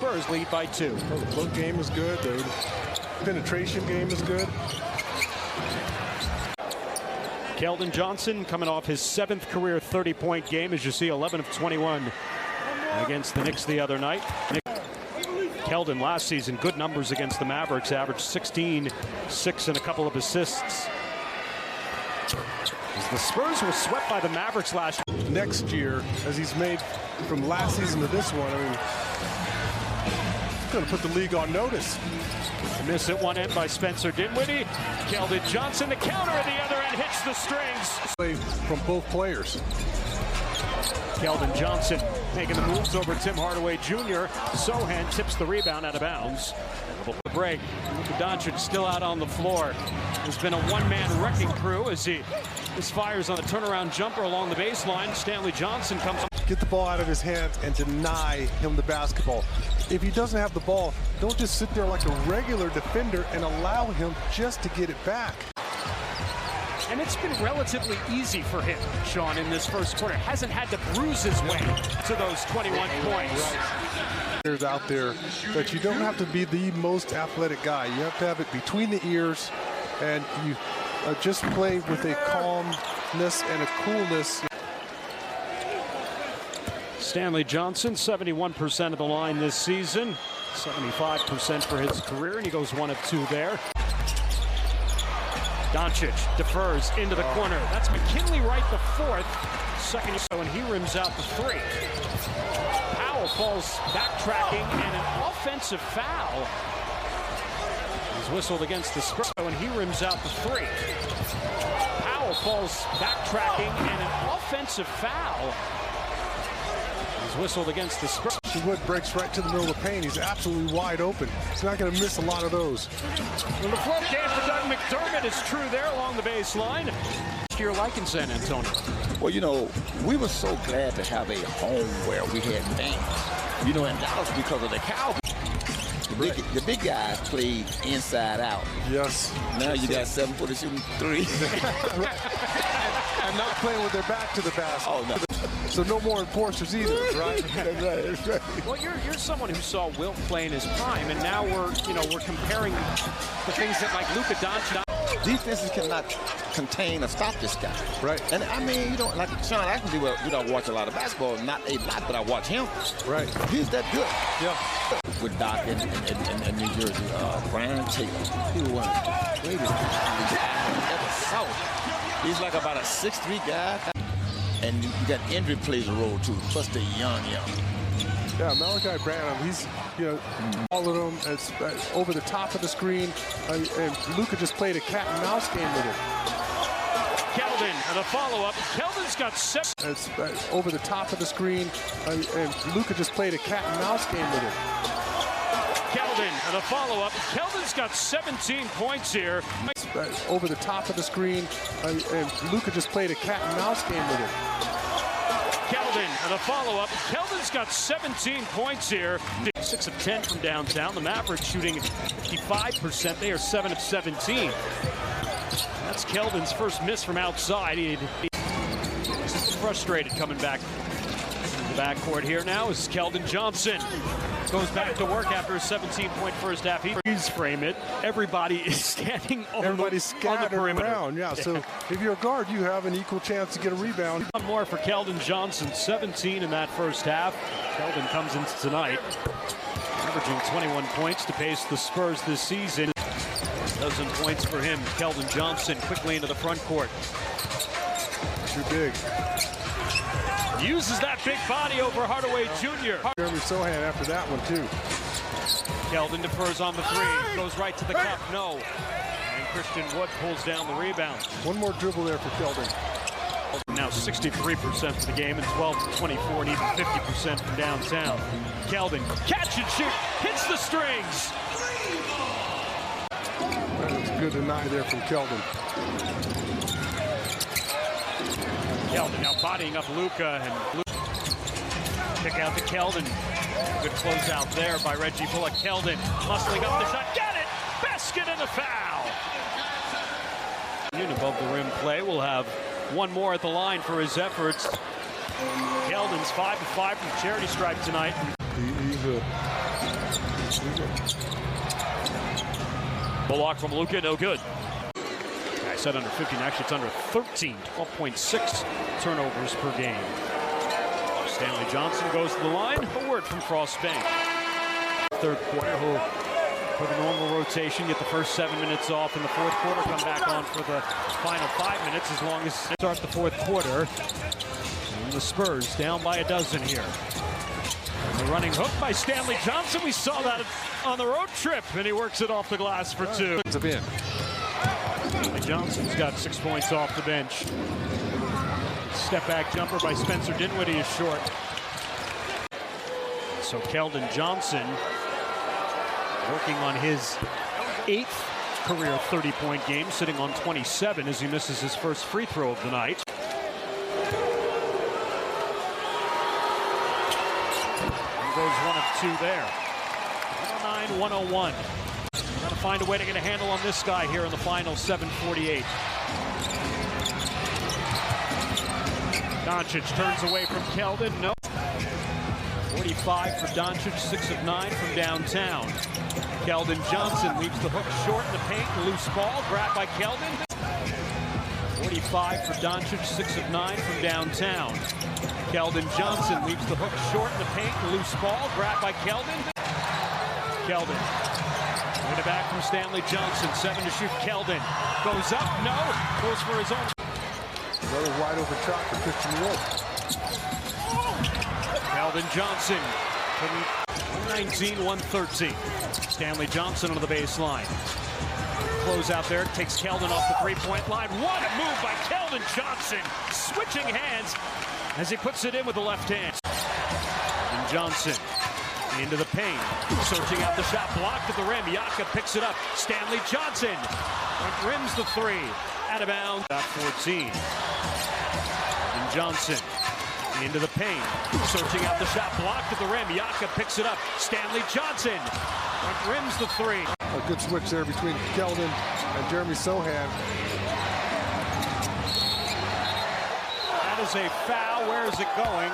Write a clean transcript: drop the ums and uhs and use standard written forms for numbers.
Spurs lead by 2. Well, the look game is good. The penetration game is good. Keldon Johnson coming off his 7th career 30-point game. As you see, 11 of 21 against the Knicks the other night. Keldon last season, good numbers against the Mavericks, averaged 16, 6 and a couple of assists. As the Spurs were swept by the Mavericks last year. Next year, as he's made from last season to this one, I mean, he's going to put the league on notice. Miss at one end by Spencer Dinwiddie. Keldon Johnson, the counter at the other end, hits the strings. Play from both players. Keldon Johnson making the moves over Tim Hardaway Jr. Sohan tips the rebound out of bounds. The break. Luka Doncic still out on the floor. There's been a one-man wrecking crew as he fires on a turnaround jumper along the baseline. Stanley Johnson comes up. Get the ball out of his hands and deny him the basketball. If he doesn't have the ball, don't just sit there like a regular defender and allow him just to get it back. And it's been relatively easy for him, Sean, in this first quarter. Hasn't had to bruise his way to those 21 points. There's out there that you don't have to be the most athletic guy. You have to have it between the ears, and you just play with a calmness and a coolness. Stanley Johnson, 71% of the line this season, 75% for his career, and he goes 1 of 2 there. Doncic defers into the corner. That's McKinley Wright the 4th. Second, and he rims out the 3. Powell falls backtracking, and an offensive foul is whistled against the Spurs, and he rims out the 3. Powell falls backtracking, and an offensive foul is whistled against the Spurs. Wood breaks right to the middle of the paint. He's absolutely wide open. He's not going to miss a lot of those. Well, the float game for Doug McDermott is true there along the baseline. You're like in San Antonio. Well, you know, we were so glad to have a home where we had fans. You know, in Dallas because of the Cowboys. The big guys played inside out. Yes. Now you got 7-footer shooting 3. And not playing with their back to the basket. Oh, no. So no more enforcers either, right? That's right. Well, you're someone who saw Wilt play in his prime, and now we're comparing the things that like Luka Doncic. Defenses cannot contain or stop this guy. Right. And I mean, you don't like Sean. I can do. We don't watch a lot of basketball, not a lot, but I watch him. Right. He's that good. Yeah. With Doc in New Jersey, Brian Taylor. He was one of the greatest I ever saw. He's like about a 6'3" guy. And you got injury plays a role too, plus the young. Yeah, Malachi Branham, he's, all of them over the top of the screen, and Luka just played a cat and mouse game with it. Keldon and a follow-up. Keldon's got 7. Over the top of the screen, and Luka just played a cat and mouse game with it. Keldon and a follow-up. Keldon's got 17 points here. Over the top of the screen, and Luka just played a cat and mouse game with it. Keldon and a follow-up. Keldon's got 17 points here. 6 of 10 from downtown. The Mavericks shooting 55%. They are 7 of 17. That's Keldon's first miss from outside. He's frustrated coming back. The backcourt here now is Keldon Johnson. Goes back to work after a 17-point first half. He's frame it. Everybody is standing on Everybody's on scattered the perimeter. around. Yeah, so if you're a guard, you have an equal chance to get a rebound. One more for Keldon Johnson, 17 in that first half. Keldon comes into tonight, averaging 21 points to pace the Spurs this season. A dozen points for him. Keldon Johnson quickly into the front court. Too big. Uses that big body over Hardaway Jr. Jeremy Sohan after that one, too. Keldon defers on the 3. Goes right to the cup. No. And Christian Wood pulls down the rebound. One more dribble there for Keldon. Now 63% for the game and 12 to 24 and even 50% from downtown. Keldon, catch and shoot, hits the strings. That was a good deny there from Keldon. Keldon now bodying up Luka, and kick out to Keldon. Good closeout there by Reggie Bullock. Keldon muscling up the shot. Get it! Basket and a foul! Above the rim play. We'll have one more at the line for his efforts. Keldon's 5 of 5 from charity stripe tonight. He's a Bullock from Luka, no good. I said under 15, actually it's under 13, 12.6 turnovers per game. Stanley Johnson goes to the line, a word from Frostbank. Third quarter, he'll put a normal rotation, get the first 7 minutes off in the fourth quarter, come back on for the final 5 minutes as long as start the fourth quarter. And the Spurs down by a dozen here. And the running hook by Stanley Johnson. We saw that on the road trip, and he works it off the glass for two. In. Stanley Johnson's got 6 points off the bench. Step back jumper by Spencer Dinwiddie is short. So Keldon Johnson working on his 8th career 30-point game, sitting on 27 as he misses his first free throw of the night. And goes 1 of 2 there. 109-101. Got to find a way to get a handle on this guy here in the final 7:48. Doncic turns away from Keldon. No. 45 for Doncic, 6 of 9 from downtown. Keldon Johnson leaves the hook short in the paint. Loose ball, grabbed by Keldon. 45 for Doncic, 6 of 9 from downtown. Keldon Johnson leaves the hook short in the paint. Loose ball, grabbed by Keldon. Keldon. Win it back from Stanley Johnson. 7 to shoot. Keldon goes up. No. Goes for his own. Another wide open shot for Christian Wood. Keldon Johnson. 119-113. Stanley Johnson on the baseline. Close out there. Takes Keldon off the three-point line. What a move by Keldon Johnson. Switching hands as he puts it in with the left hand. And Johnson into the paint. Searching out the shot. Blocked at the rim. Yaka picks it up. Stanley Johnson rims the three. Out of bounds. About 14. And Johnson into the paint. Searching out the shot. Blocked at the rim. Yaka picks it up. Stanley Johnson rims the three. A good switch there between Keldon and Jeremy Sohan. That is a foul. Where is it going?